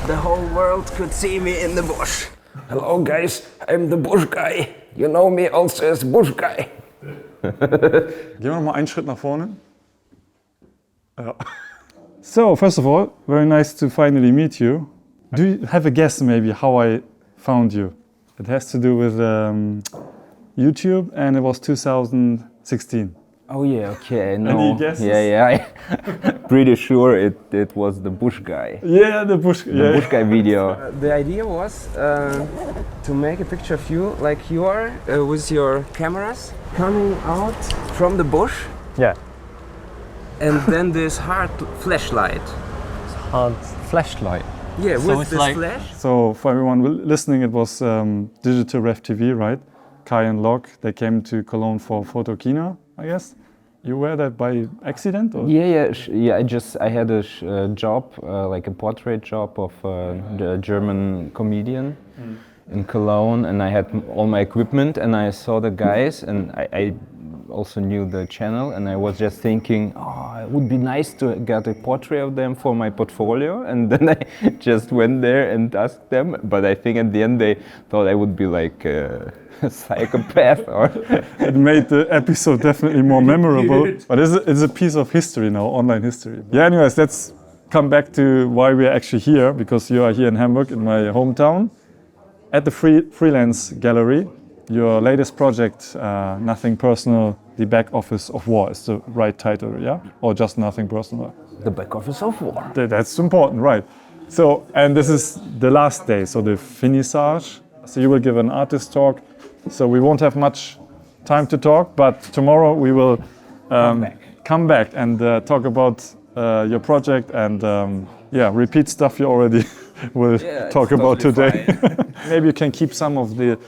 the whole world could see me in the bush. Hello guys, I'm the bush guy. You know me also as bush guy. Gehen wir noch mal einen Schritt nach vorne. Ja. So, first of all, very nice to finally meet you. Do you have a guess maybe how I found you? It has to do with YouTube, and it was 2016. Oh yeah, okay, no. Any guesses? Yeah. Pretty sure it was the bush guy. Yeah, the bush Guy video. The idea was to make a picture of you like you are with your cameras coming out from the bush. Yeah. And then this hard flashlight. Hard flashlight. Yeah, So with it's this like- flash. So for everyone listening, it was Digital Ref TV, right? Kai and Locke, they came to Cologne for Photokina, I guess. You were that by accident? Or? Yeah. I had a job, like a portrait job of a German comedian in Cologne, and I had all my equipment, and I saw the guys, and I also knew the channel, and I was just thinking, oh, it would be nice to get a portrait of them for my portfolio, and then I just went there and asked them, but I think at the end they thought I would be like a psychopath or... It made the episode definitely more memorable, but it's a piece of history now, online history. Yeah, anyways, let's come back to why we're actually here, because you are here in Hamburg, in my hometown, at the Freelens Gallery. Your latest project, Nothing Personal, The Back Office of War is the right title, yeah? Or just Nothing Personal? The back office of war. That's important, right. So, and this is the last day, so the Vernissage. So you will give an artist talk. So we won't have much time to talk, but tomorrow we will come back and talk about your project and repeat stuff you already will talk about today. Maybe you can keep some of the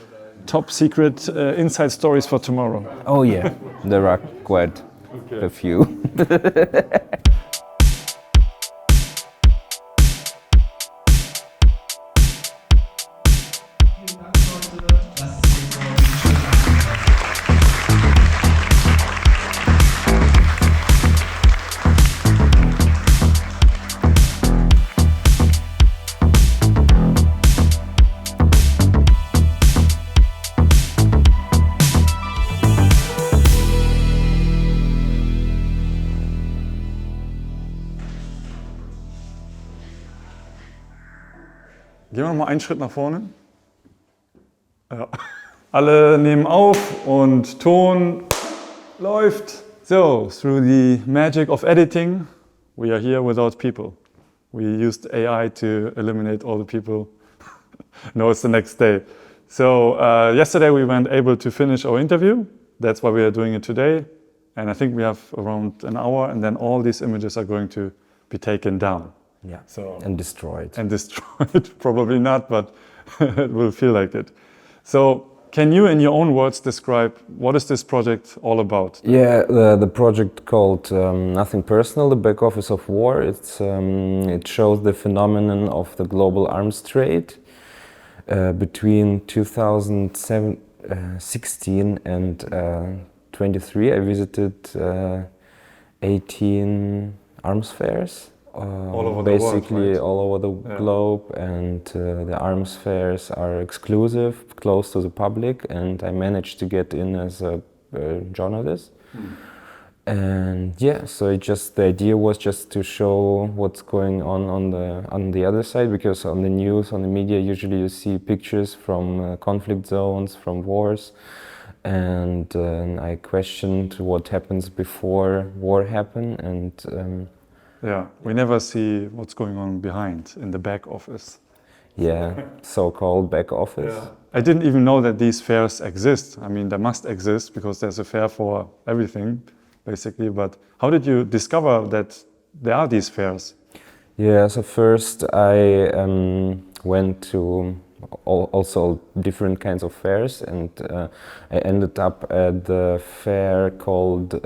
top secret inside stories for tomorrow. Oh yeah, there are quite a few. Gehen wir noch mal einen Schritt nach vorne. Ja. Alle nehmen auf und Ton läuft. So, through the magic of editing, we are here without people. We used AI to eliminate all the people. No, it's the next day. So, yesterday we weren't able to finish our interview. That's why we are doing it today. And I think we have around an hour, and then all these images are going to be taken down. Yeah, So, and destroyed. and destroyed. Probably not, but it will feel like it. So, can you, in your own words, describe what is this project all about? Yeah, the project called Nothing Personal, the Back Office of War. It shows the phenomenon of the global arms trade between 2016 and 23. I visited 18 arms fairs. All over basically the world, right? all over the globe, and the arms fairs are exclusive, close to the public, and I managed to get in as a journalist. And yeah, so the idea was just to show what's going on the other side, because on the news, on the media, usually you see pictures from conflict zones, from wars, and I questioned what happens before war happen, and Yeah, we never see what's going on behind, in the back office. yeah, so-called back office. I didn't even know that these fairs exist. I mean, they must exist because there's a fair for everything, basically. But how did you discover that there are these fairs? Yeah, so first I went to also different kinds of fairs, and I ended up at the fair called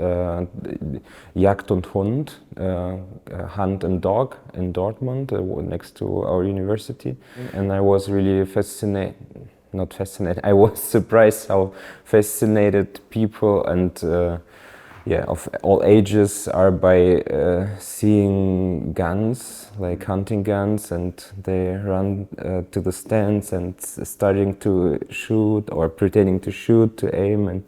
Jagd und Hund, Hunt and Dog in Dortmund, next to our university. And I was really I was surprised how fascinated people and yeah, of all ages are by seeing guns, like hunting guns, and they run to the stands and starting to shoot or pretending to shoot, to aim and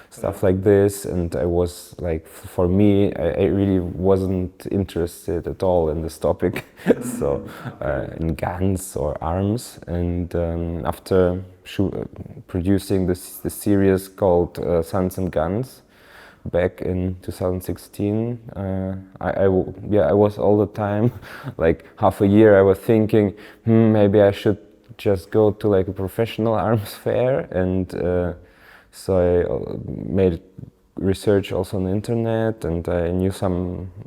stuff like this. And I was like, for me, I really wasn't interested at all in this topic, so in guns or arms. And after producing this series called Sons and Guns, back in 2016, I was all the time, like half a year, I was thinking, maybe I should just go to like a professional arms fair. And so I made research also on the internet, and I knew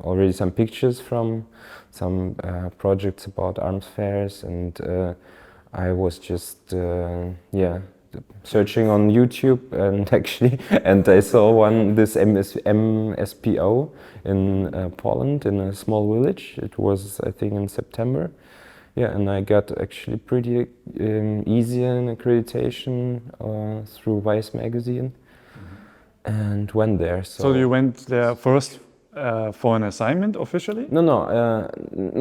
already some pictures from some projects about arms fairs, and I was just searching on YouTube, and actually, and I saw this MSPO in Poland, in a small village. It was, I think, in September. Yeah, and I got actually pretty easy an accreditation through Vice magazine, and went there. So you went there first for an assignment officially? No.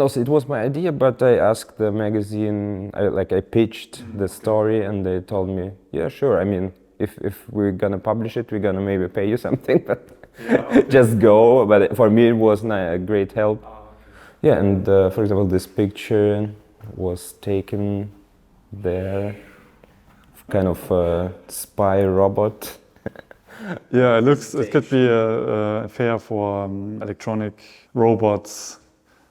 So it was my idea, but I asked the magazine. I pitched the story, and they told me, yeah, sure. I mean, if we're gonna publish it, we're gonna maybe pay you something, but just go. But for me, it was a great help. Yeah, and for example, this picture was taken there, kind of a spy robot. Yeah, it could be a fair for electronic robots.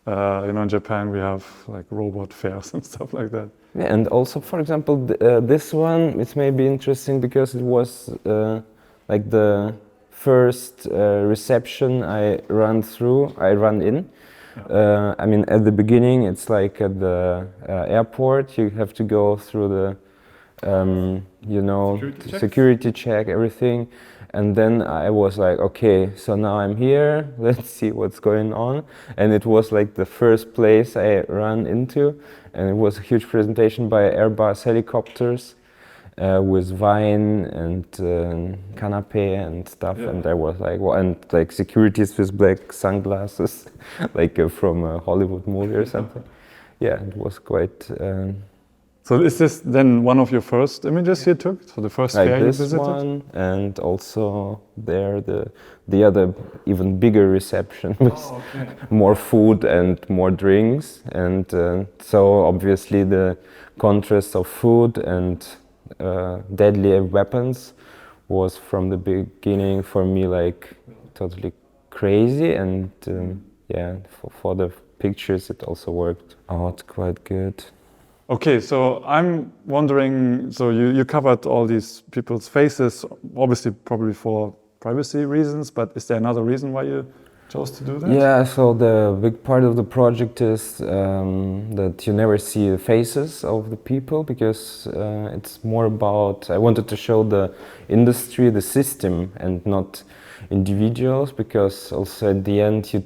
In Japan we have like robot fairs and stuff like that. Yeah, and also, for example, this one, it may be interesting because it was like the first reception I run in. I mean, at the beginning, it's like at the airport, you have to go through the, security check, everything. And then I was like, okay, so now I'm here, let's see what's going on. And it was like the first place I ran into. And it was a huge presentation by Airbus helicopters with wine and canapé and stuff. Yeah. And I was like, well, and like securities with black sunglasses, like from a Hollywood movie or something. Yeah, it was quite... So is this then one of your first images you took? So the first fair you visited? Like this one, and also there the other even bigger reception with more food and more drinks. And so obviously the contrast of food and deadly weapons was from the beginning for me like totally crazy. And for the pictures it also worked out quite good. Okay, so I'm wondering, so you covered all these people's faces, obviously probably for privacy reasons, but is there another reason why you chose to do that? Yeah, so the big part of the project is that you never see the faces of the people, because it's more about, I wanted to show the industry, the system, and not individuals, because also at the end you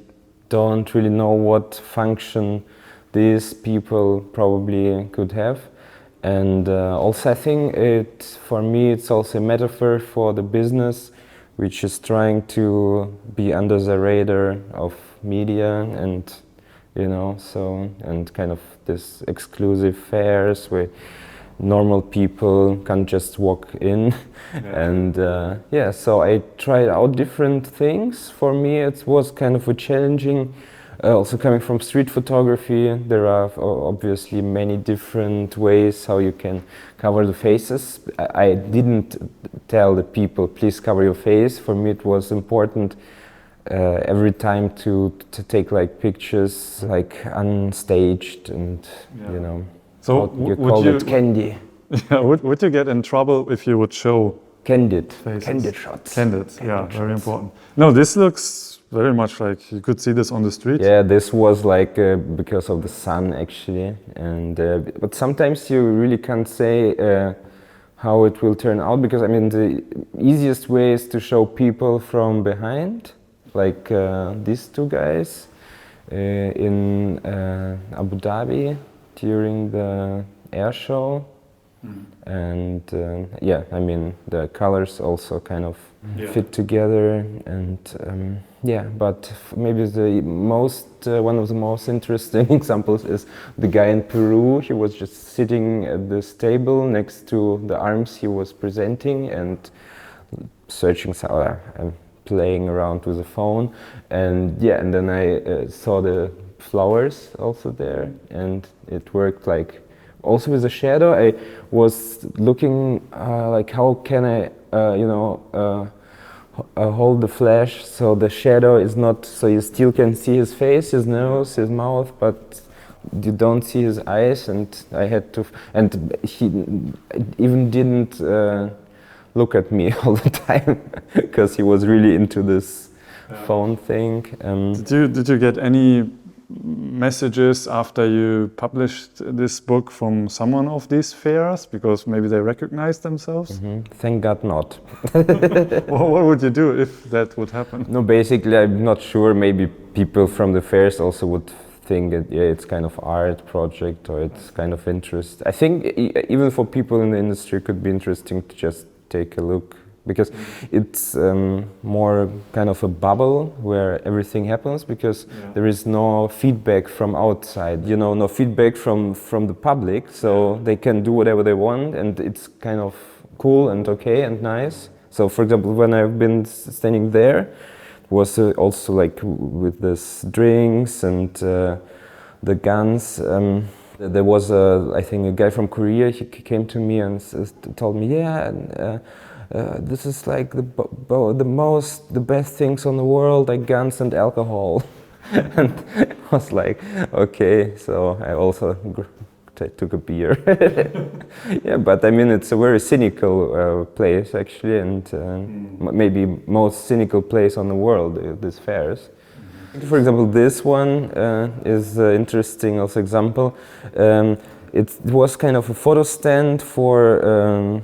don't really know what function these people probably could have. And also I think for me it's also a metaphor for the business, which is trying to be under the radar of media, and and kind of this exclusive fairs where normal people can just walk in. And so I tried out different things. For me it was kind of a challenging. Also coming from street photography, there are obviously many different ways how you can cover the faces. I didn't tell the people, please cover your face. For me it was important every time to take like pictures like unstaged and So you call it candy. Yeah, would you get in trouble if you would show candid faces? Candid shots. Candid, very important. No, this looks very much like you could see this on the street. Yeah, this was like because of the sun actually, and but sometimes you really can't say how it will turn out, because I mean the easiest way is to show people from behind, like these two guys in Abu Dhabi during the air show. And yeah, I mean the colors also kind of fit together, and yeah. But maybe the most one of the most interesting examples is the guy in Peru. He was just sitting at this table next to the arms he was presenting and searching, playing around with the phone, and yeah, and then I saw the flowers also there, and it worked like. Also with the shadow, I was looking like how can I, hold the flash so the shadow is not, so you still can see his face, his nose, his mouth, but you don't see his eyes, and I had to, and he even didn't look at me all the time because he was really into this phone thing. Did you get any messages after you published this book from someone of these fairs, because maybe they recognized themselves? Thank God not. What would you do if that would happen? No, basically I'm not sure. Maybe people from the fairs also would think that yeah, it's kind of art project or it's kind of interest. I think even for people in the industry it could be interesting to just take a look, because it's more kind of a bubble where everything happens, because there is no feedback from outside, no feedback from the public, so they can do whatever they want, and it's kind of cool and okay and nice. So for example, when I've been standing there, it was also like with this drinks and the guns. There was I think a guy from Korea. He came to me and told me, yeah, this is like the best things on the world, like guns and alcohol. And I was like, okay. So I also took a beer. Yeah, but I mean it's a very cynical place actually, and maybe most cynical place on the world. These fairs. For example, this one is an interesting also example. It was kind of a photo stand for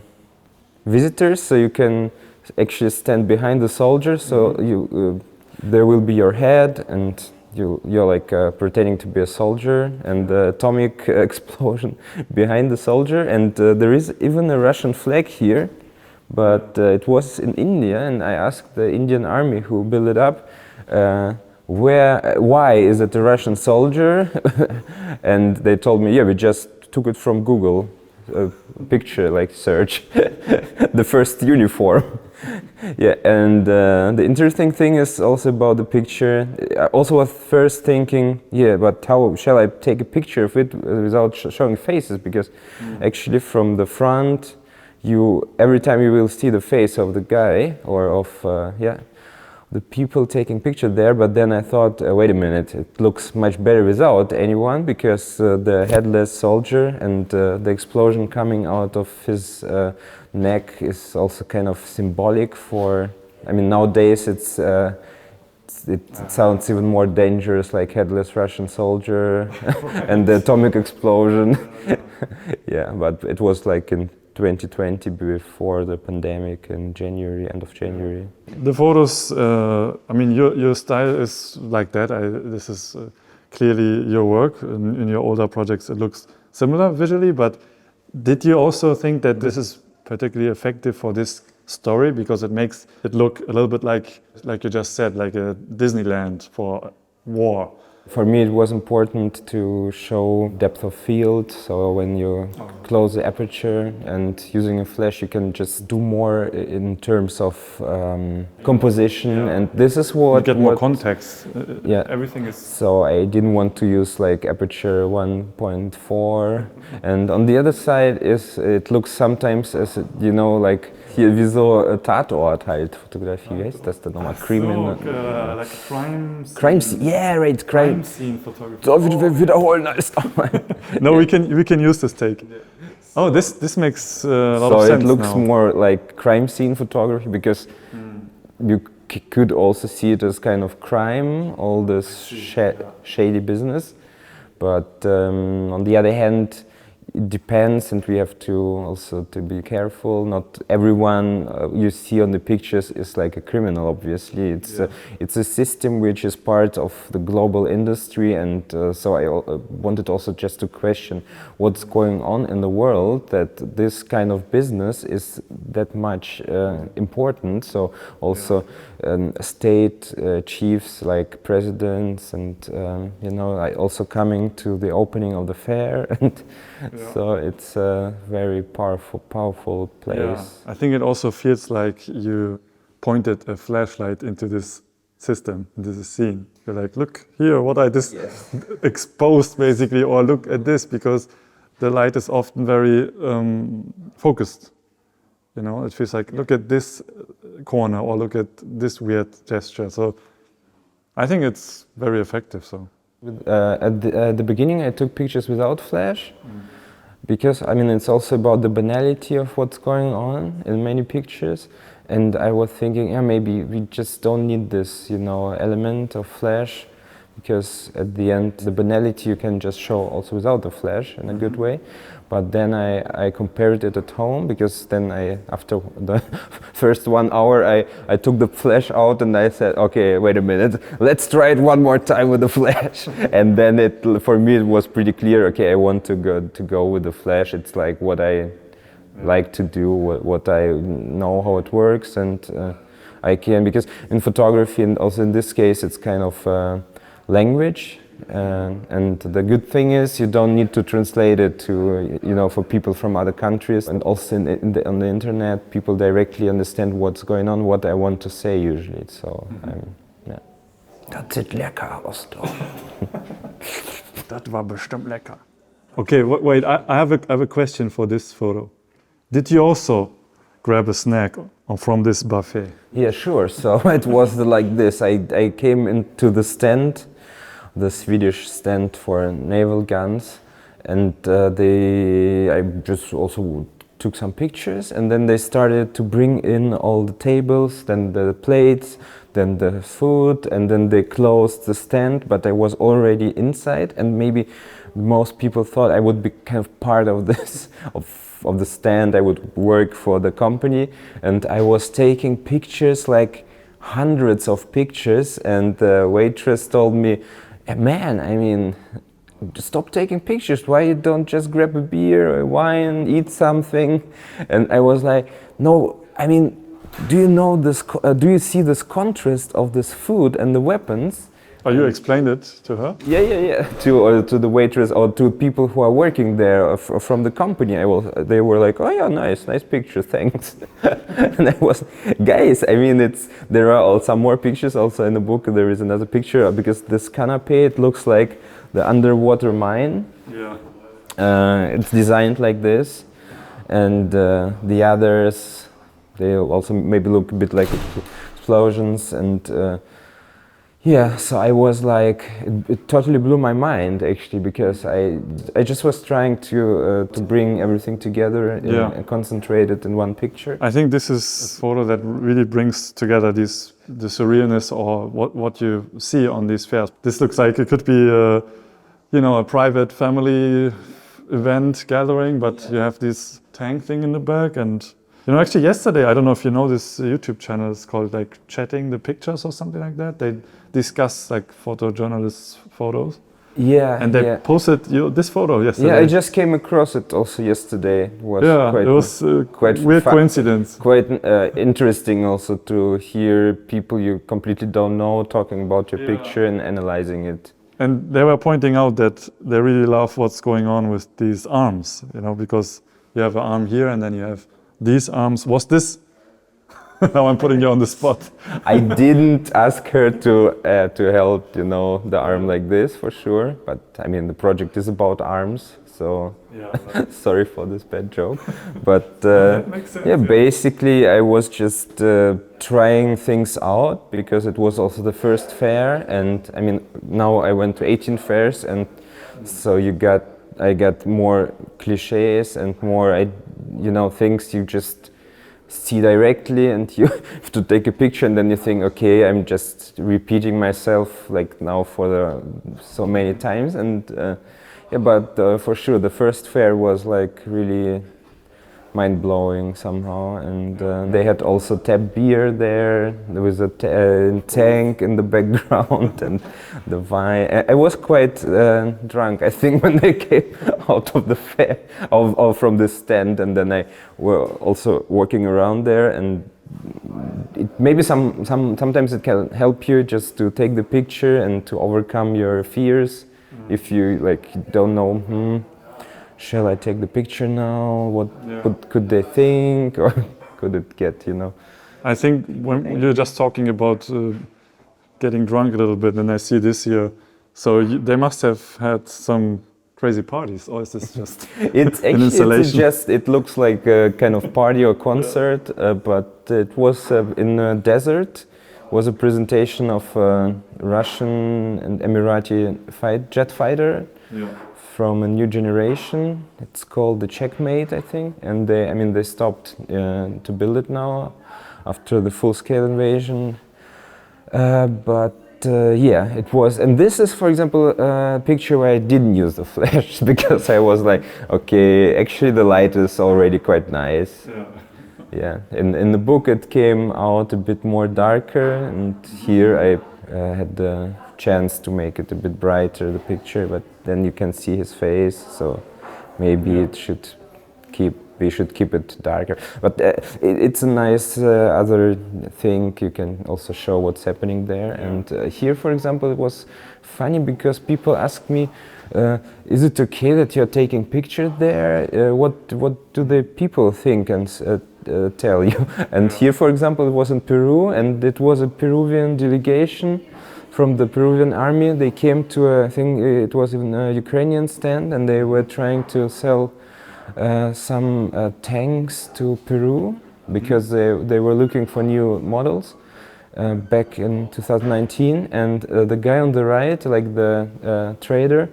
visitors, so you can actually stand behind the soldier. So you, there will be your head, and you're like pretending to be a soldier, and the atomic explosion behind the soldier. And there is even a Russian flag here, but it was in India, and I asked the Indian army who built it up. Why is it a Russian soldier? And they told me, yeah, we just took it from Google, a picture like search, the first uniform. Yeah, and the interesting thing is also about the picture. I also was first thinking, yeah, but how shall I take a picture of it without showing faces? Because actually from the front, every time you will see the face of the guy or of, the people taking picture there, but then I thought, wait a minute, it looks much better without anyone, because the headless soldier and the explosion coming out of his neck is also kind of symbolic for, I mean, nowadays it sounds even more dangerous, like headless Russian soldier and the atomic explosion. Yeah, but it was like in 2020, before the pandemic, in January, end of January. The photos, I mean, your style is like that. This is clearly your work. In your older projects, it looks similar visually, but did you also think that this is particularly effective for this story, because it makes it look a little bit like you just said, like a Disneyland for war? For me, it was important to show depth of field. So when you close the aperture and using a flash, you can just do more in terms of composition. And this is what you get more context. Yeah, everything is. So I didn't want to use like aperture 1.4. And on the other side it looks sometimes as like hier wie so Tatort halt Fotografie. Wie heißt das denn nochmal? Like a crime scene. Crime scene. Yeah, right. Crime scene photography. So, wir wiederholen alles nochmal. No, we can use this take. Oh, this makes a lot of sense. So it looks now. more like crime scene photography, because you could also see it as kind of crime, all this shady business. But on the other hand, it depends, and we have to also to be careful. Not everyone you see on the pictures is like a criminal. Obviously, it's a system which is part of the global industry, and so I wanted also just to question what's going on in the world, that this kind of business is that much important. So also state chiefs like presidents, and you know, I also coming to the opening of the fair, and so it's a very powerful place. Yeah. I think it also feels like you pointed a flashlight into this system, into the scene. You're like, look here, what I just exposed basically, or look at this, because the light is often very focused. You know, it feels like, look at this corner, or look at this weird gesture. So I think it's very effective. So at the beginning, I took pictures without flash, because I mean it's also about the banality of what's going on in many pictures. And I was thinking, yeah, maybe we just don't need this, you know, element of flash, because at the end, the banality you can just show also without the flash in a good way. But then I compared it at home, because then after the first 1 hour, I took the flash out and I said, okay, wait a minute, let's try it one more time with the flash. And then for me, it was pretty clear, okay, I want to go with the flash. It's like what I like to do, what I know how it works, and I can, because in photography, and also in this case, it's kind of language, and the good thing is you don't need to translate it to, you know, for people from other countries, and also on the internet, people directly understand what's going on, what I want to say usually. So yeah. Das sieht lecker aus, doch. Das war bestimmt lecker. Okay, wait. I have a question for this photo. Did you also grab a snack from this buffet? Yeah, sure. So it was like this. I came into the stand, the Swedish stand for naval guns, and I just also took some pictures, and then they started to bring in all the tables, then the plates, then the food, and then they closed the stand, but I was already inside, and maybe most people thought I would be kind of part of this, of the stand. I would work for the company, and I was taking pictures, like hundreds of pictures, and the waitress told me, man, I mean, stop taking pictures, why you don't just grab a beer, a wine, eat something? And I was like, no, I mean, do you know this, do you see this contrast of this food and the weapons? Oh, you explained it to her? Yeah. To the waitress, or to people who are working there from the company. They were like, oh yeah, nice picture, thanks. And I was, guys, I mean, there are some more pictures also in the book. There is another picture, because this canapé, it looks like the underwater mine. Yeah. It's designed like this, and the others, they also maybe look a bit like explosions, and yeah, so I was like, it totally blew my mind actually, because I just was trying to bring everything together and concentrate it in one picture. I think this is a photo that really brings together the surrealness, or what you see on these fairs. This looks like it could be a private family event gathering, but you have this tank thing in the back. And actually yesterday, I don't know if you know this YouTube channel, it's called like Chatting the Pictures or something like that. They discuss like photojournalists' photos. Yeah. And they posted this photo yesterday. Yeah, I just came across it also yesterday. It was quite weird coincidence. Quite interesting also to hear people you completely don't know talking about your picture and analyzing it. And they were pointing out that they really love what's going on with these arms, because you have an arm here and then you have these arms. Was this? Now I'm putting you on the spot. I didn't ask her to help, the arm like this for sure. But I mean, the project is about arms, so sorry for this bad joke. But that makes sense, basically I was just trying things out, because it was also the first fair, and I mean, now I went to 18 fairs, and so I got more cliches and more, things you just see directly, and you have to take a picture, and then you think, okay, I'm just repeating myself like now for so many times, and Yeah, but for sure, the first fair was like really mind-blowing somehow, and they had also tap beer there. There was a tank in the background and the wine. I was quite drunk, I think, when they came out of the fair, or from the stand, and then I were also walking around there, and maybe sometimes it can help you just to take the picture and to overcome your fears. If you like don't know, shall I take the picture now? What could they think, or could it get, I think when you're just talking about getting drunk a little bit, and I see this here, so they must have had some crazy parties, or is this just it's an actually installation? it looks like a kind of party or concert, but it was in a desert. Was a presentation of a Russian and Emirati jet fighter. Yeah. From a new generation. It's called the Checkmate, I think, and they stopped to build it now after the full-scale invasion. Yeah, it was, and this is, for example, a picture where I didn't use the flash because I was like, okay, actually the light is already quite nice. Yeah. In the book it came out a bit more darker, and here I had the chance to make it a bit brighter, the picture, but then you can see his face, so maybe we should keep it darker. But it's a nice other thing. You can also show what's happening there. And here, for example, it was funny because people asked me, is it okay that you're taking pictures there? What do the people think and tell you? And here, for example, it was in Peru, and it was a Peruvian delegation from the Peruvian army. They came to I think it was in a Ukrainian stand, and they were trying to sell some tanks to Peru because they were looking for new models back in 2019. And the guy on the right, like the trader,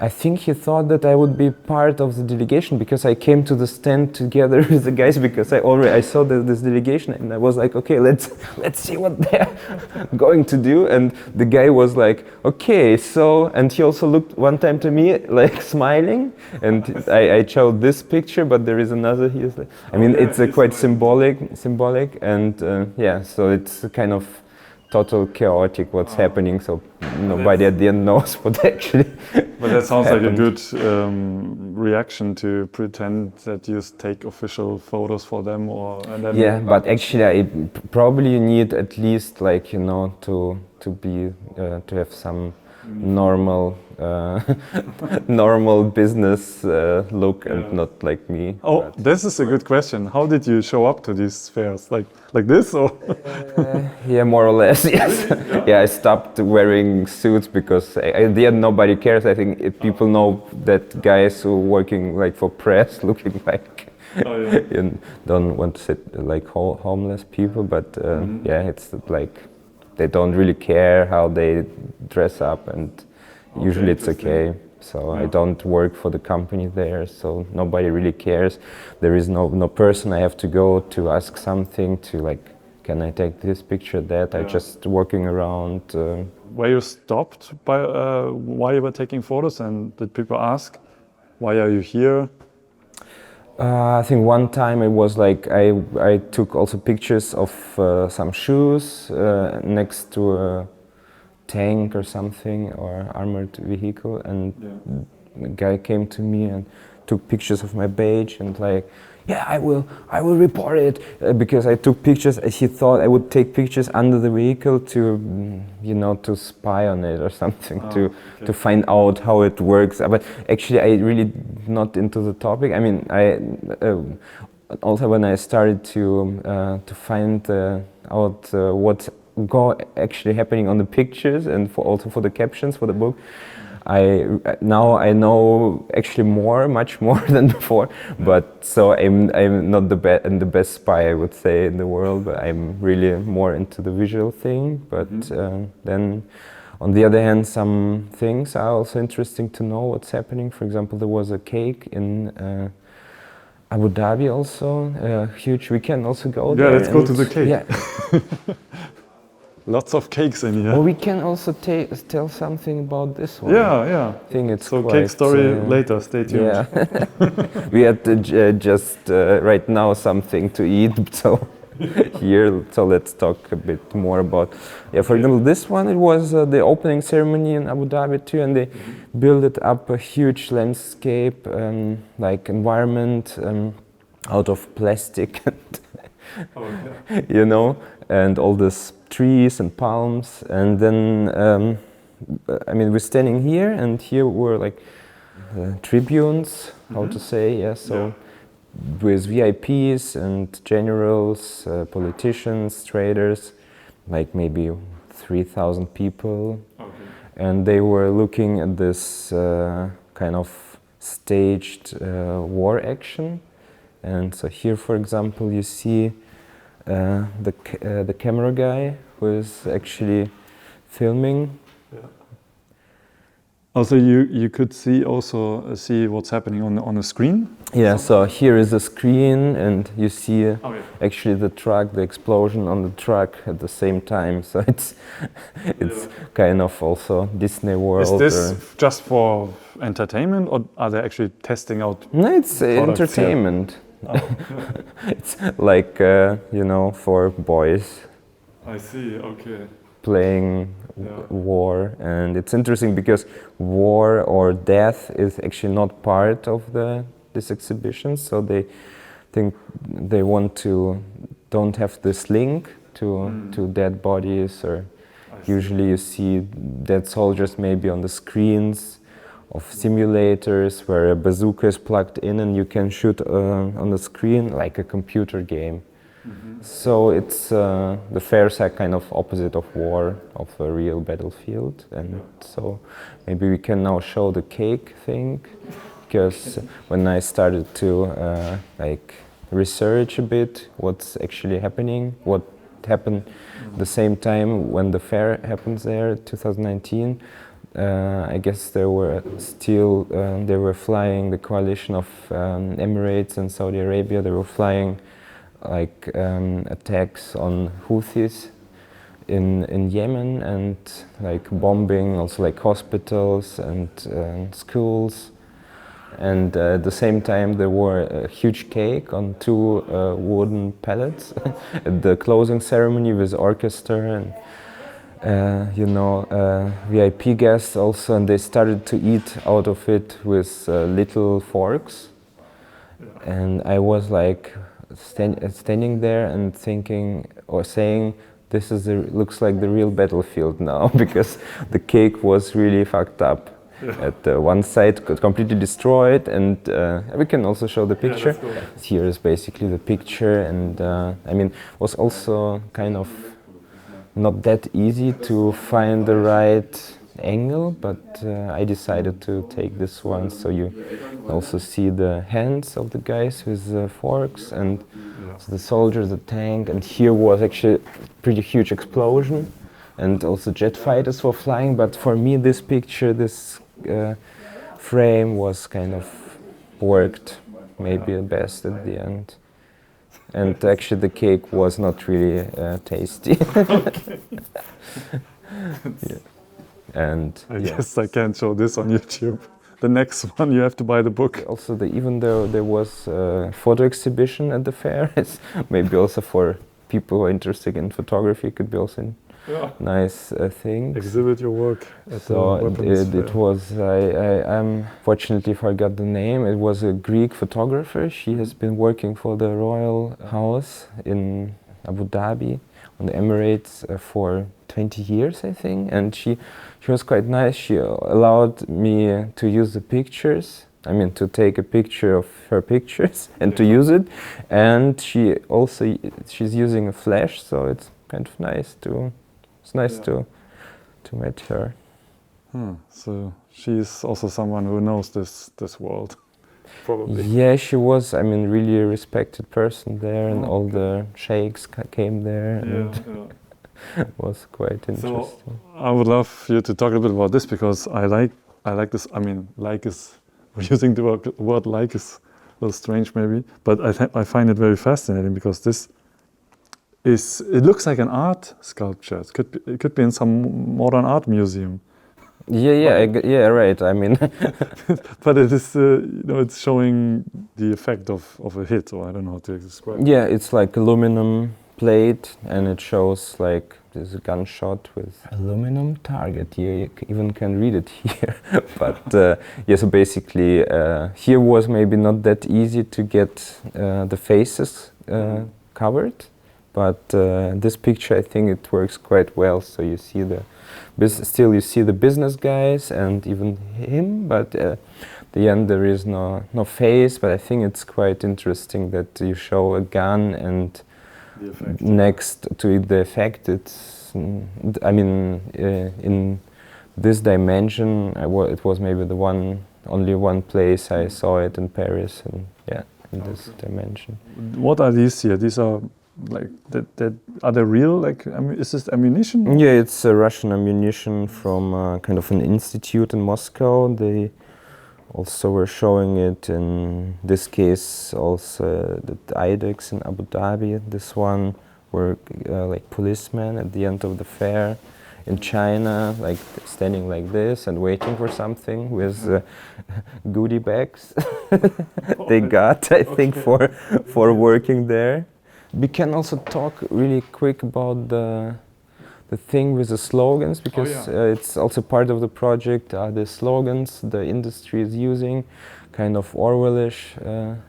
I think he thought that I would be part of the delegation because I came to the stand together with the guys, because I saw this delegation, and I was like, okay, let's see what they're going to do. And the guy was like, okay, so, and he also looked one time to me like smiling, and I showed this picture, but there is another here. Like, I mean, it's quite symbolic, and yeah, so it's kind of total chaotic what's happening, so nobody at the end knows what actually But that sounds happened. like a good reaction to pretend that you take official photos for them, and then Yeah, but actually probably you need at least like to be to have some normal normal business look, and not like me. Oh, this is a good question. How did you show up to these fairs? Like this, or? Yeah, more or less, yes. Yeah, I stopped wearing suits because at the end nobody cares. I think if people know that guys who are working like for press looking like you don't want to sit like homeless people, but yeah, it's like they don't really care how they dress up, and usually it's okay. So I don't work for the company there, so nobody really cares. There is no person I have to go to ask something to, like, can I take this picture, that? I just walking around. Were you stopped by while you were taking photos, and did people ask, why are you here? I think one time it was like I took also pictures of some shoes next to a tank or something, or armored vehicle, and a guy came to me and took pictures of my badge, and like, yeah, I will report it because I took pictures. He thought I would take pictures under the vehicle to, to spy on it or something, to find out how it works. But actually, I really not into the topic. I mean, also when I started to find out what's actually happening on the pictures, and also for the captions for the book, now I know actually much more than before. But so I'm not the best spy, I would say, in the world. But I'm really more into the visual thing. But then, on the other hand, some things are also interesting to know what's happening. For example, there was a cake in Abu Dhabi, also huge. We can also go there. Yeah, let's go to the cake. Yeah. Lots of cakes in here. Well, we can also tell something about this one. Yeah. I think it's So quite, cake story later, stay tuned. Yeah. We had to just right now something to eat, so here, so let's talk a bit more about, for example, this one, it was the opening ceremony in Abu Dhabi too, and they built up a huge landscape, like environment, out of plastic, you know, and all these trees and palms, and then, I mean, we're standing here, and here were like tribunes, how to say, so with VIPs and generals, politicians, traders, like maybe 3,000 people, and they were looking at this kind of staged war action. And so here, for example, you see the camera guy who is actually filming. Also, you could see what's happening on the screen. Yeah, so here is the screen, and you see actually the truck, the explosion on the truck at the same time. So it's kind of also Disney World. Is this just for entertainment, or are they actually testing out? No, it's entertainment. It's like you know, for boys. I see. Okay. Playing war, and it's interesting because war or death is actually not part of this exhibition, so they think they don't have this link to dead bodies, or usually you see dead soldiers maybe on the screens of simulators where a bazooka is plugged in and you can shoot on the screen like a computer game. So it's the fairs are kind of opposite of war, of a real battlefield, and so maybe we can now show the cake thing, because when I started to like research a bit what's actually happening, what happened the same time when the fair happens there, 2019. I guess they were flying, the coalition of Emirates and Saudi Arabia, they were flying like attacks on Houthis in Yemen, and like bombing also like hospitals and schools, and at the same time there were a huge cake on two wooden pallets at the closing ceremony with orchestra and you know, VIP guests also, and they started to eat out of it with little forks, and I was like standing there and thinking or saying, this is looks like the real battlefield now, because the cake was really fucked up. At one side completely destroyed, and we can also show the picture. Here is basically the picture, and I mean, was also kind of not that easy to find the right angle, but I decided to take this one, so you also see the hands of the guys with forks, and the soldiers, the tank, and here was actually a pretty huge explosion, and also jet fighters were flying, but for me this picture, this frame was kind of worked maybe the best at the end. And actually the cake was not really tasty. And I guess I can't show this on YouTube. The next one, you have to buy the book. Also, even though there was a photo exhibition at the fair, it's maybe also for people who are interested in photography, it could be also a nice thing. Exhibit your work at so the weapons fair. It was, I fortunately forgot the name, it was a Greek photographer. She has been working for the royal house in Abu Dhabi on the Emirates for 20 years, I think, and she was quite nice. She allowed me to use the pictures, I mean to take a picture of her pictures and to use it, and she's using a flash, so it's kind of nice to meet her. So she's also someone who knows this world, probably. Yeah, she was, I mean, really a respected person there, and all the sheikhs came there, and it was quite interesting. So I would love you to talk a bit about this, because I like this. I mean, like is using the word like is a little strange maybe, but I find it very fascinating, because this it looks like an art sculpture. It could be in some modern art museum. Yeah, right. I mean, But it is, it's showing the effect of a hit, or I don't know how to describe it. yeah, it's like aluminum plate, and it shows like there's a gunshot with aluminum target. You even can read it here. But yeah, so basically, here was maybe not that easy to get the faces covered, but this picture, I think it works quite well. So you see still you see the business guys and even him, but at the end there is no face. But I think it's quite interesting that you show a gun and next to it the effect. It's, I mean, in this dimension, it was maybe only one place I saw it in Paris, and yeah, in this dimension. What are these here? These are like that. Are they real? Like, is this ammunition? Yeah, it's Russian ammunition from kind of an institute in Moscow. They also were showing it in this case, also the IDEX in Abu Dhabi. This one were like policemen at the end of the fair. In China, like standing like this and waiting for something with goodie bags they got, I think, for working there. We can also talk really quick about the thing with the slogans, because it's also part of the project. The slogans the industry is using, kind of Orwellish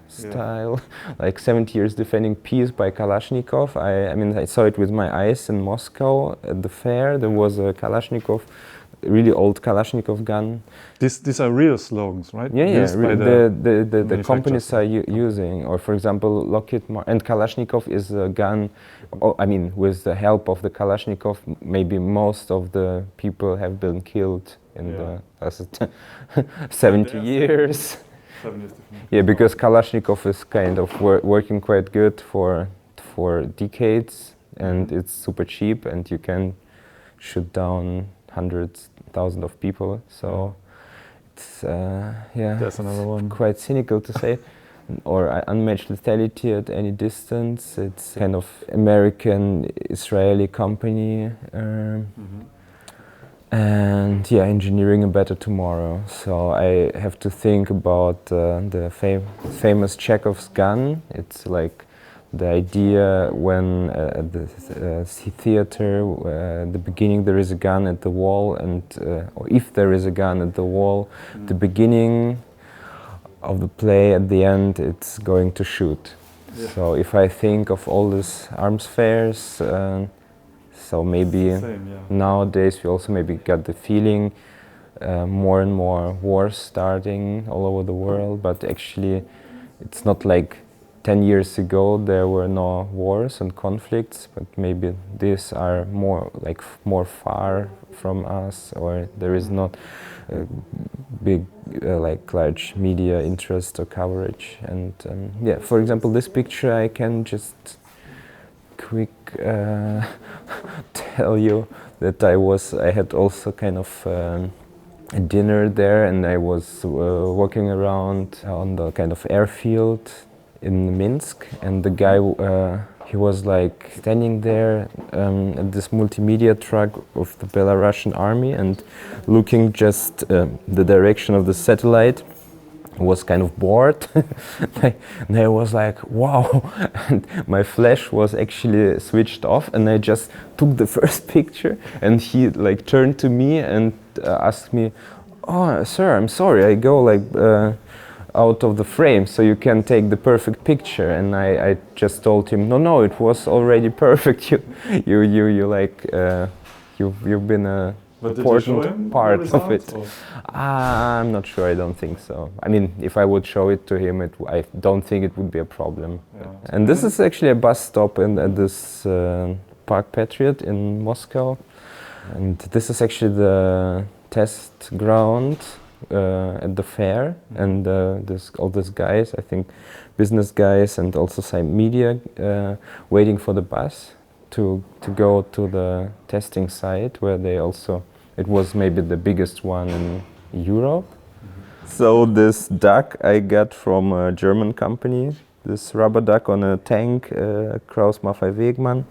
style, like 70 years defending peace by Kalashnikov. I mean, I saw it with my eyes in Moscow at the fair. There was a Kalashnikov, really old Kalashnikov gun. These are real slogans, right? Yeah, Used by the companies are using, or for example, Lockheed Martin and Kalashnikov is a gun. I mean, with the help of the Kalashnikov, maybe most of the people have been killed in the last 70 years. Yeah, because Kalashnikov is kind of working quite good for decades, and it's super cheap, and you can shoot down hundreds, thousands of people. So it's That's another one. Quite cynical to say, or unmatched lethality at any distance. It's kind of American-Israeli company. And yeah, engineering a better tomorrow. So I have to think about the famous Chekhov's gun. It's like the idea when at the theater, at the beginning there is a gun at the wall, and or if there is a gun at the wall, the beginning of the play, at the end it's going to shoot. Yeah. So if I think of all these arms fairs, so maybe nowadays we also maybe got the feeling more and more wars starting all over the world, but actually it's not like 10 years ago there were no wars and conflicts, but maybe these are more far from us, or there is not big large media interest or coverage. And yeah, for example, this picture I can just quick tell you that I had also kind of a dinner there, and I was walking around on the kind of airfield in Minsk, and the guy he was like standing there at this multimedia truck of the Belarusian army and looking just the direction of the satellite. Was kind of bored. And I was like, wow, and my flash was actually switched off, and I just took the first picture, and he like turned to me and asked me, oh sir, I'm sorry, I go like out of the frame, so you can take the perfect picture. And I just told him, no, it was already perfect. You like you've been a important part of it. I'm not sure. I don't think so. I mean, if I would show it to him, I don't think it would be a problem. Yeah. And this is actually a bus stop at this Park Patriot in Moscow, and this is actually the test ground at the fair. And all these guys, I think, business guys and also some media, waiting for the bus to go to the testing site where they also. It was maybe the biggest one in Europe. So this duck I got from a German company. this rubber duck on a tank, Kraus Maffei Wegmann.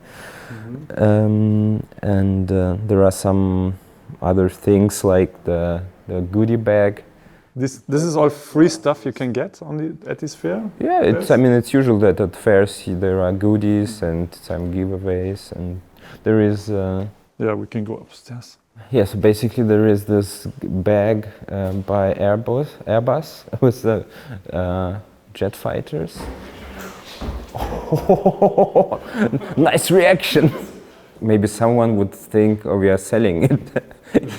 And there are some other things like the goodie bag. This is all free stuff you can get at this fair? Yeah, I mean, it's usual that at fairs there are goodies and some giveaways, and there is... yeah, we can go upstairs. Yeah, so basically there is this bag by Airbus with the jet fighters. Oh, nice reaction! Maybe someone would think, oh, we are selling it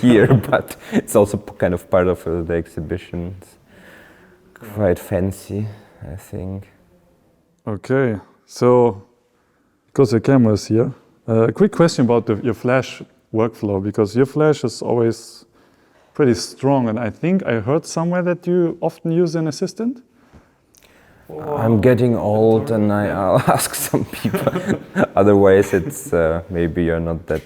here, but it's also kind of part of the exhibition. It's quite fancy, I think. Okay, so because the camera is here, a quick question about your Flash workflow, because your Flash is always pretty strong, and I think I heard somewhere that you often use an assistant? I'm getting old and I'll ask some people. Otherwise it's maybe you're not that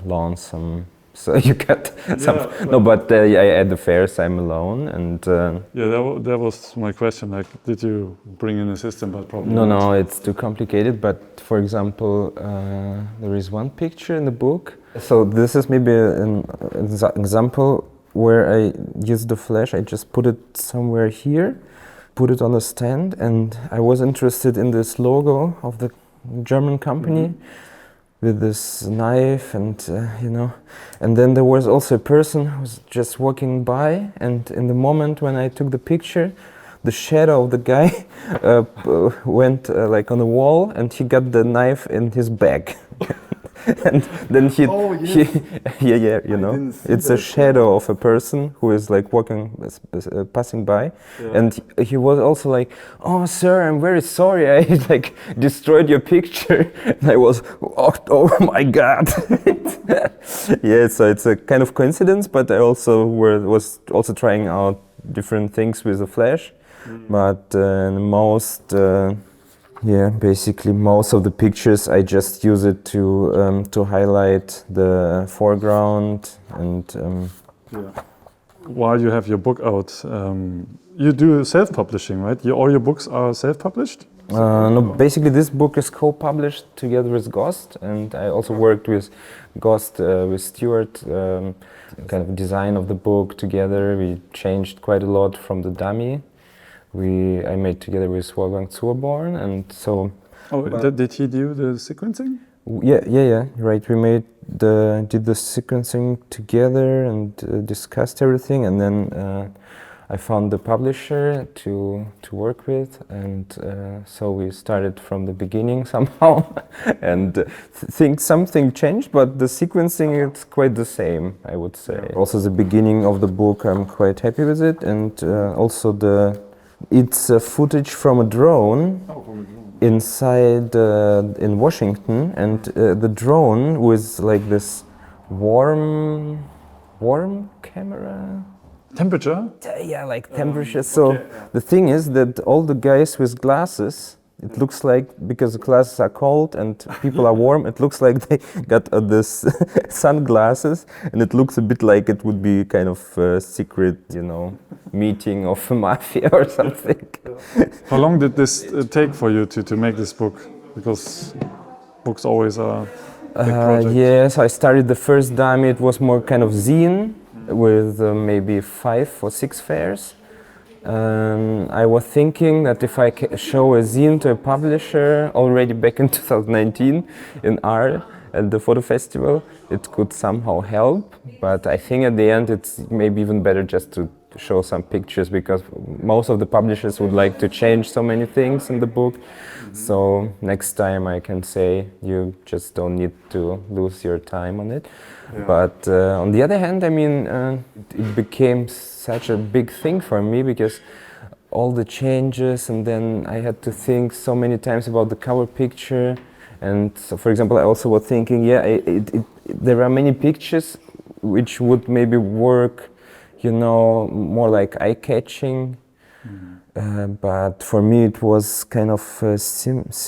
lonesome. So you get some... No, but at the fairs I'm alone and... yeah, that was my question, like did you bring an assistant, but probably No, it's too complicated, but for example, there is one picture in the book. So this is maybe an example where I use the flash. I just put it somewhere here, put it on a stand, and I was interested in this logo of the German company with this knife and and then there was also a person who was just walking by, and in the moment when I took the picture, the shadow of the guy went like on the wall, and he got the knife in his bag. And then it's a shadow of a person who is like walking, passing by, and he was also like, "Oh, sir, I'm very sorry, I like destroyed your picture." And I was, oh my God! Yeah, so it's a kind of coincidence, but I also was also trying out different things with the flash, but basically most of the pictures I just use it to highlight the foreground and. While you have your book out, you do self-publishing, right? All your books are self-published? No, basically this book is co-published together with Ghost, and I also worked with Ghost, with Stuart, kind of design of the book together. We changed quite a lot from the dummy. I made together with Wolfgang Zurborn, and so... Oh, did he do the sequencing? Yeah, right. We did the sequencing together and discussed everything, and then I found the publisher to work with, and so we started from the beginning somehow, and think something changed, but the sequencing it's quite the same, I would say. Also the beginning of the book, I'm quite happy with it, and also it's footage from a drone inside in Washington, and the drone with like this warm camera. Temperature? Yeah, like temperature. So the thing is that all the guys with glasses, it looks like, because the glasses are cold and people are warm, it looks like they got this sunglasses, and it looks a bit like it would be kind of a secret, meeting of a mafia or something. How long did this take for you to make this book? Because books always are a big project. Yes, I started the first dummy, it was more kind of zine with maybe 5 or 6 fairs. I was thinking that if I show a zine to a publisher already back in 2019 in Arles at the photo festival, it could somehow help. But I think at the end it's maybe even better just to show some pictures, because most of the publishers would like to change so many things in the book. So next time I can say you just don't need to lose your time on it. But on the other hand, I mean, it became such a big thing for me, because all the changes, and then I had to think so many times about the cover picture. And so, for example, I also was thinking, there are many pictures which would maybe work, more like eye-catching. But for me it was kind of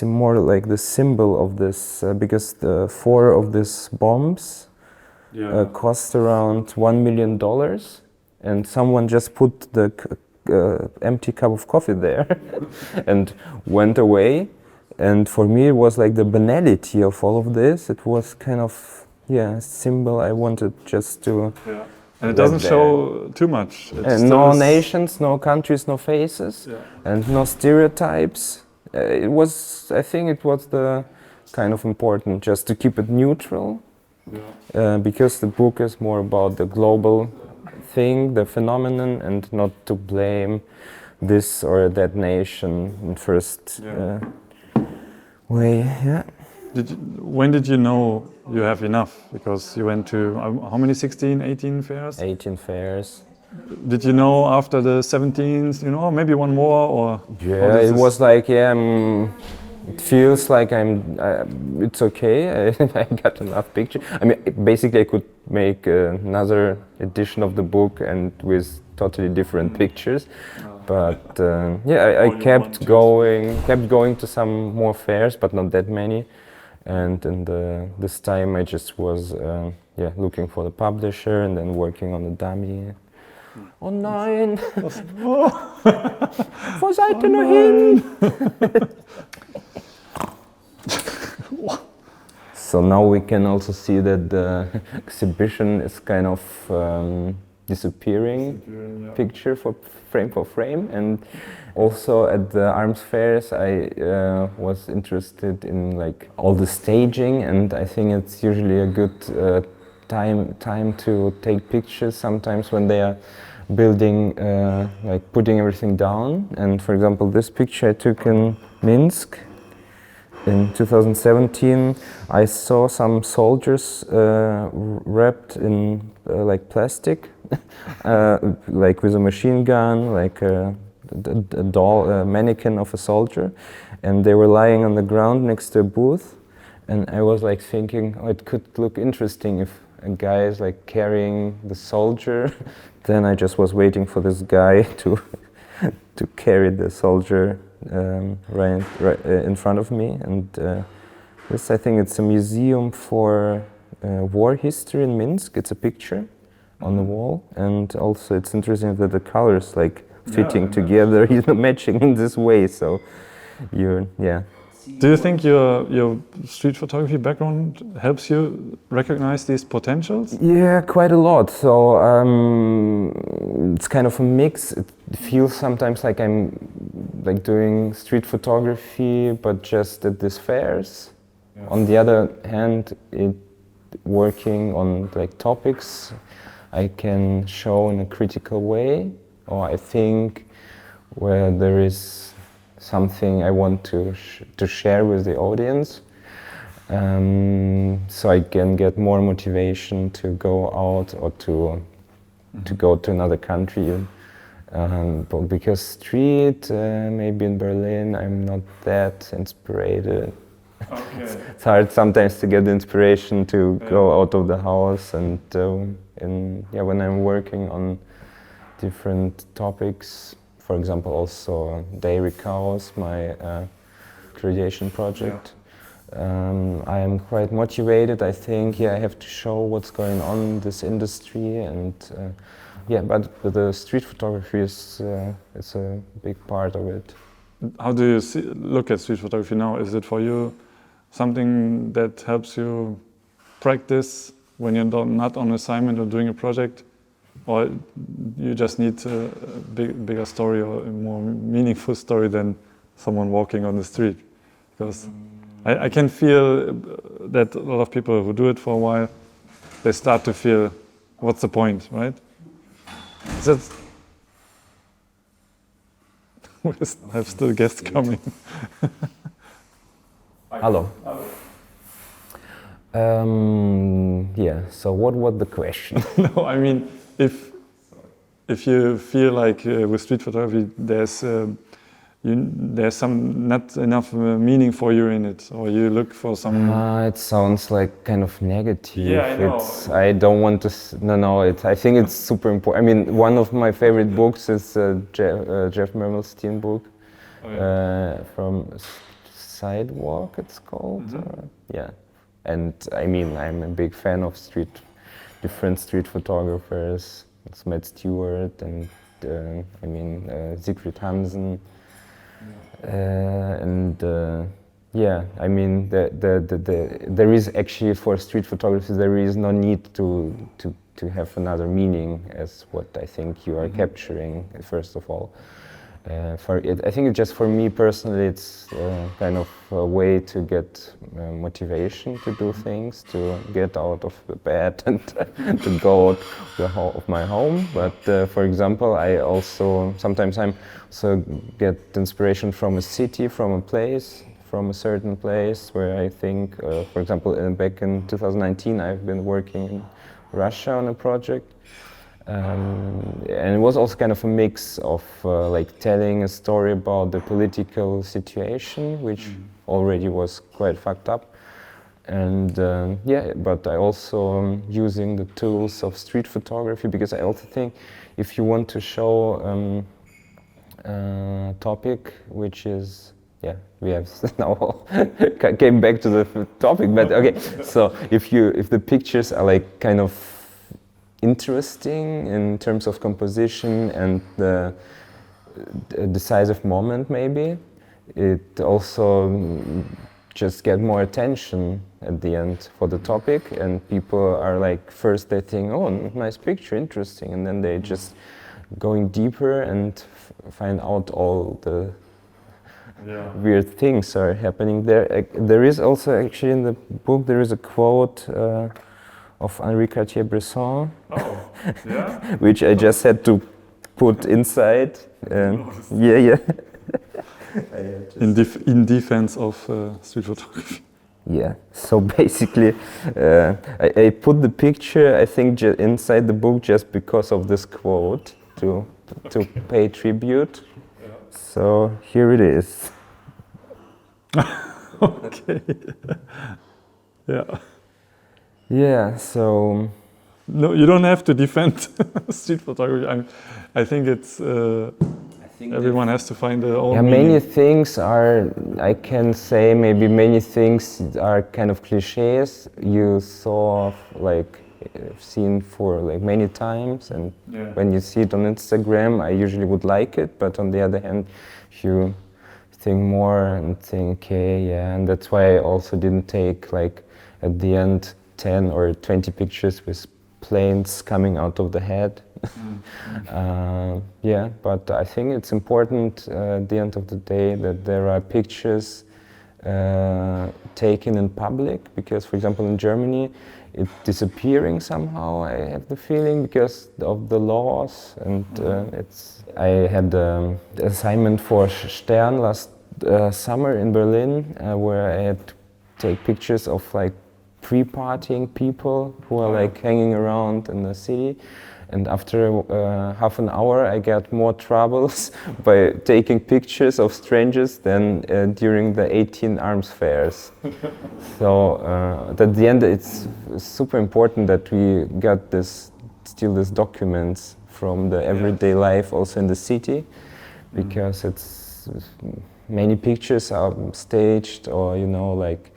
more like the symbol of this, because the 4 of these bombs cost around $1 million, and someone just put the empty cup of coffee there and went away. And for me, it was like the banality of all of this. It was kind of, yeah, a symbol I wanted just to... Yeah. And it doesn't show too much. And no nations, no countries, no faces, and no stereotypes. I think it was the kind of important just to keep it neutral, because the book is more about the global thing, the phenomenon, and not to blame this or that nation in first way. Yeah. When did you know you have enough? Because you went to how many, 16, 18 fairs? 18 fairs. Did you know after the 17th, maybe one more, or? Yeah, it was like, it feels like it's okay. I got enough pictures. I mean, basically I could make another edition of the book and with totally different pictures. But I kept going to some more fairs, but not that many. And this time I just was looking for the publisher and then working on the dummy. Oh nein! Wo seid ihr nur hin? So now we can also see that the exhibition is kind of disappearing, picture for frame, and also at the arms fairs I was interested in like all the staging, and I think it's usually a good time to take pictures sometimes when they are building, like putting everything down. And for example, this picture I took in Minsk in 2017. I saw some soldiers wrapped in like plastic, like with a machine gun, like a doll, a mannequin of a soldier, and they were lying on the ground next to a booth. And I was like thinking, oh, it could look interesting if a guy is like carrying the soldier. Then I just was waiting for this guy to carry the soldier right in front of me. And this, I think it's a museum for war history in Minsk. It's a picture on the wall, and also it's interesting that the colors like fitting together, matching in this way. So Do you think your street photography background helps you recognize these potentials? Yeah, quite a lot. So it's kind of a mix. It feels sometimes like I'm like doing street photography, but just at these fairs. Yeah. On the other hand, working on like topics I can show in a critical way, or I think where there is something I want to share with the audience, so I can get more motivation to go out or to go to another country. But because street, maybe in Berlin, I'm not that inspired. Okay. It's hard sometimes to get the inspiration to go out of the house, and when I'm working on different topics. For example, also dairy cows, my creation project. I am quite motivated. I think, I have to show what's going on in this industry, and but the street photography is a big part of it. How do you look at street photography now? Is it for you something that helps you practice when you're not on assignment or doing a project? Or you just need a bigger story or a more meaningful story than someone walking on the street? Because I can feel that a lot of people who do it for a while, they start to feel, what's the point, right? We have still guests coming. Hello. So what was the question? No, I mean, if you feel like with street photography there's some not enough meaning for you in it, or you look for some... it sounds like kind of negative. Yeah, I know. I don't want to... I think it's super important. I mean, one of my favorite books is Jeff Mermelstein book, from Sidewalk, it's called. And I mean, I'm a big fan of different street photographers. It's Matt Stewart and I mean, Siegfried Hansen, and yeah, I mean, there is actually for street photography there is no need to have another meaning as what I think you are capturing. First of all, I think it's just for me personally, it's kind of a way to get motivation to do things, to get out of the bed and to go out of my home. But for example, I also sometimes get inspiration from a city, from a place, from a certain place where I think, for example, back in 2019, I've been working in Russia on a project. And it was also kind of a mix of like telling a story about the political situation, which already was quite fucked up. And yeah, but I also using the tools of street photography, because I also think if you want to show a topic which is, yeah, we have now came back to the topic, but okay. So if the pictures are like kind of interesting in terms of composition and the decisive moment, maybe it also just get more attention at the end for the topic, and people are like, first they think, oh, nice picture, interesting, and then they just going deeper and find out all the weird things are happening there. There is also actually in the book there is a quote of Henri Cartier-Bresson, which I just had to put inside. Yeah. In defense of street photography. Yeah. So basically, I put the picture, I think, inside the book just because of this quote to pay tribute. So here it is. Okay. Yeah. Yeah, so... No, you don't have to defend street photography. I think it's... everyone has to find their own meaning. Many things are, I can say, maybe many things are kind of cliches you saw, like, seen for like many times, and when you see it on Instagram, I usually would like it, but on the other hand, you think more and think, okay, yeah, and that's why I also didn't take, like, at the end, 10 or 20 pictures with planes coming out of the head. Yeah, but I think it's important at the end of the day that there are pictures taken in public, because, for example, in Germany, it's disappearing somehow, I have the feeling, because of the laws, and I had the assignment for Stern last summer in Berlin, where I had to take pictures of like pre-partying people who are like hanging around in the city. And after half an hour, I got more troubles by taking pictures of strangers than during the 18 arms fairs. So at the end, it's super important that we got still these documents from the everyday life also in the city, because it's many pictures are staged, or like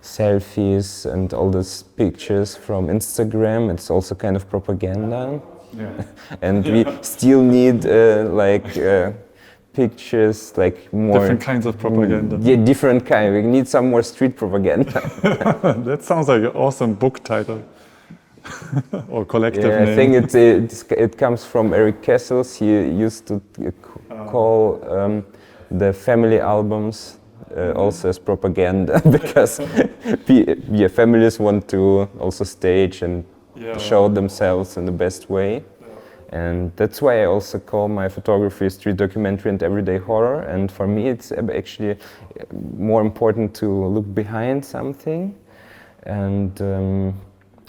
selfies and all these pictures from Instagram. It's also kind of propaganda. And we still need pictures, like more different kinds of propaganda. Yeah, different kind. We need some more street propaganda. That sounds like an awesome book title or collective name. I think it comes from Eric Kessels. He used to call the family albums also as propaganda, because families want to also stage and show themselves in the best way. And that's why I also call my photography street documentary and everyday horror. And for me, it's actually more important to look behind something, and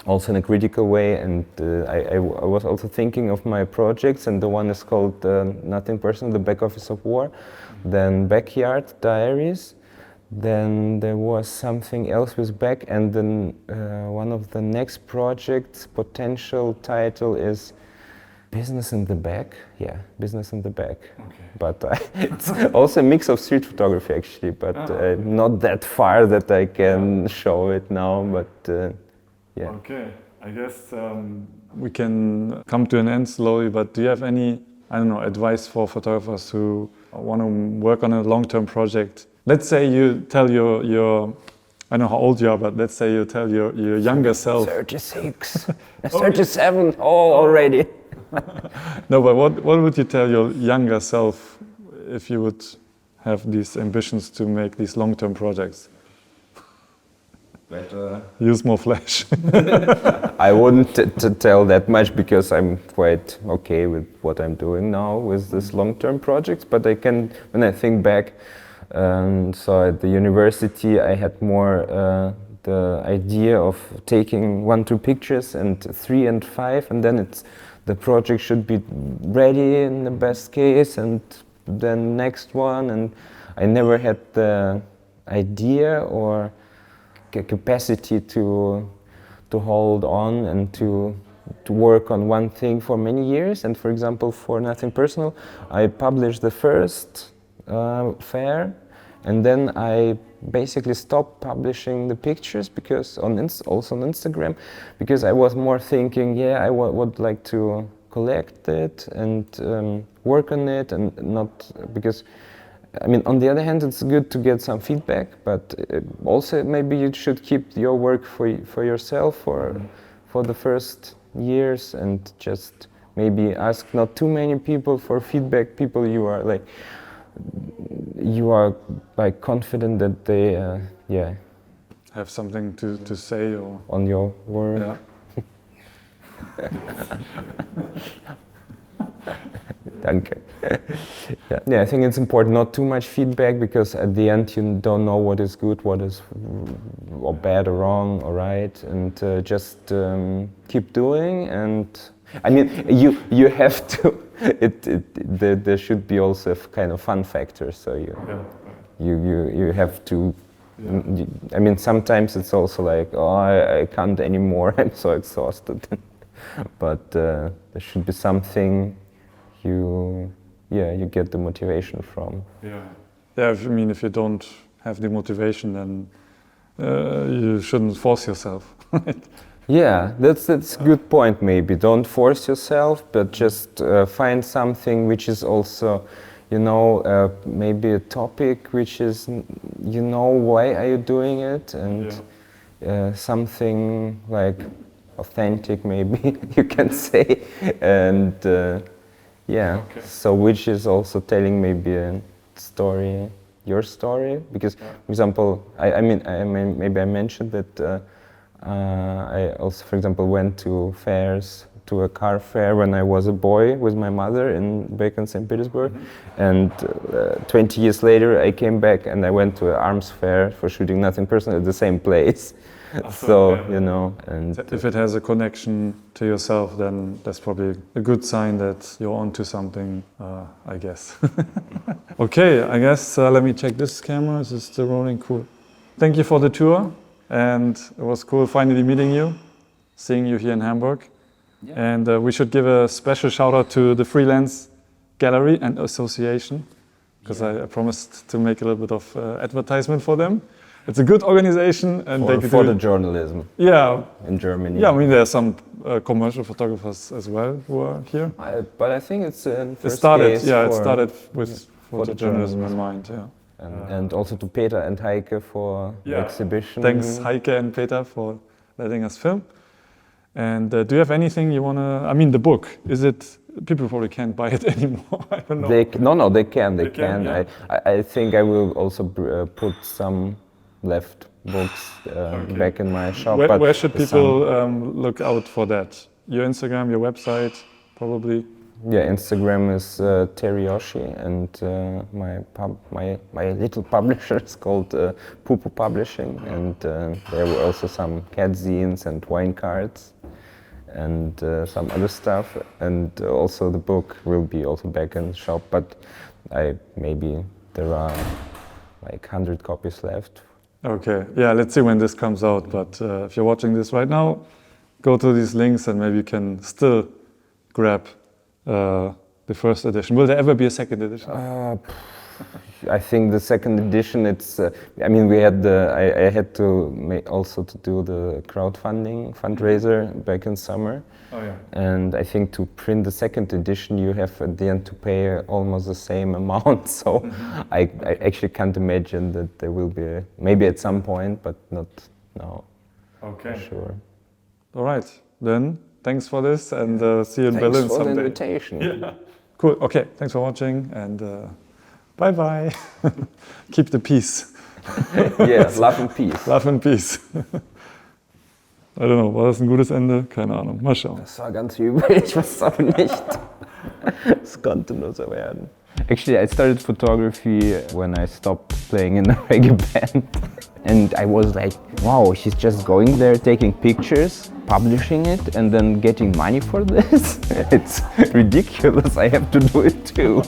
also in a critical way. And I was also thinking of my projects, and the one is called Nothing Personal, The Back Office of War, then Backyard Diaries. Then there was something else with back, and then one of the next projects, potential title is Business in the Back. Yeah, Business in the Back. Okay. But it's also a mix of street photography actually, but not that far that I can show it now, but yeah. Okay, I guess we can come to an end slowly, but do you have any I don't know, advice for photographers who want to work on a long-term project? Let's say you tell your I don't know how old you are, but let's say you tell your younger self. 36, 37, already. No, but what would you tell your younger self if you would have these ambitions to make these long-term projects? Use more flash. I wouldn't tell that much because I'm quite okay with what I'm doing now with this long-term projects. But I can, when I think back, so at the university I had more the idea of taking 1-2 pictures and 3 and 5, and then the project should be ready in the best case, and then next one. And I never had the idea or capacity to hold on and to work on one thing for many years. And for example, for Nothing Personal, I published the first fair, and then I basically stopped publishing the pictures because also on Instagram, because I was more thinking, I would like to collect it and work on it, and not because. I mean, on the other hand, it's good to get some feedback, but also maybe you should keep your work for yourself for the first years, and just maybe ask not too many people for feedback. People you are confident that they have something to say or on your work. Yeah. Danke. Yeah, I think it's important not too much feedback, because at the end you don't know what is good, what is or bad or wrong or right, and just keep doing. And I mean, you have to. There should be also a kind of fun factor. So you have to. Yeah. I mean, sometimes it's also like, I can't anymore. I'm so exhausted. But there should be something you get the motivation from. I mean, if you don't have the motivation, then you shouldn't force yourself. Yeah, that's a good point. Maybe don't force yourself, but just find something which is also, maybe a topic which is, why are you doing it, and something like authentic, maybe you can say, and so which is also telling maybe a story, your story, because, for example, I mean, maybe I mentioned that I also, for example, went to fairs, to a car fair when I was a boy with my mother back in St. Petersburg, and 20 years later I came back and I went to an arms fair for shooting Nothing Personal at the same place. So, and if it has a connection to yourself, then that's probably a good sign that you're onto something, I guess. Okay, I guess let me check this camera. Is this still rolling? Cool. Thank you for the tour, and it was cool finally meeting you, seeing you here in Hamburg. Yeah. And we should give a special shout out to the FREELENS Gallery and Association, because I promised to make a little bit of advertisement for them. It's a good organization, and for photojournalism. Yeah, in Germany. Yeah, I mean, there are some commercial photographers as well who are here. But I think it's it started with photojournalism in mind. Yeah, and also to Peter and Heike for the exhibition. Thanks, Heike and Peter, for letting us film. And do you have anything you wanna? I mean, the book, is it? People probably can't buy it anymore. I don't know. They can. Yeah. I think I will also put some left books back in my shop. Where should people look out for that? Your Instagram, your website, probably? Yeah, Instagram is Teryoshin, and my little publisher is called Pupu Publishing, and there were also some cat zines and wine cards and some other stuff, and also the book will be also back in the shop, but maybe there are like 100 copies left. Okay, yeah, let's see when this comes out, but if you're watching this right now, go to these links and maybe you can still grab the first edition. Will there ever be a second edition? I think the second edition, it's. I mean, we had the. I had to also to do the crowdfunding fundraiser back in summer. Oh yeah. And I think to print the second edition, you have at the end to pay almost the same amount. So I actually can't imagine that there will be maybe at some point, but not now. Okay. For sure. All right. Then thanks for this, and see you in Thanks Berlin for the someday. invitation. Yeah. Cool. Okay. Thanks for watching, and bye bye. Keep the peace. Yeah, love and peace. Love and peace. I don't know, war das ein gutes Ende? Keine Ahnung, mal schauen. Das war ganz übel, ich weiß auch nicht. Es konnte nur so werden. Actually, I started photography when I stopped playing in a reggae band. And I was like, wow, she's just going there, taking pictures, publishing it, and then getting money for this? It's ridiculous, I have to do it too.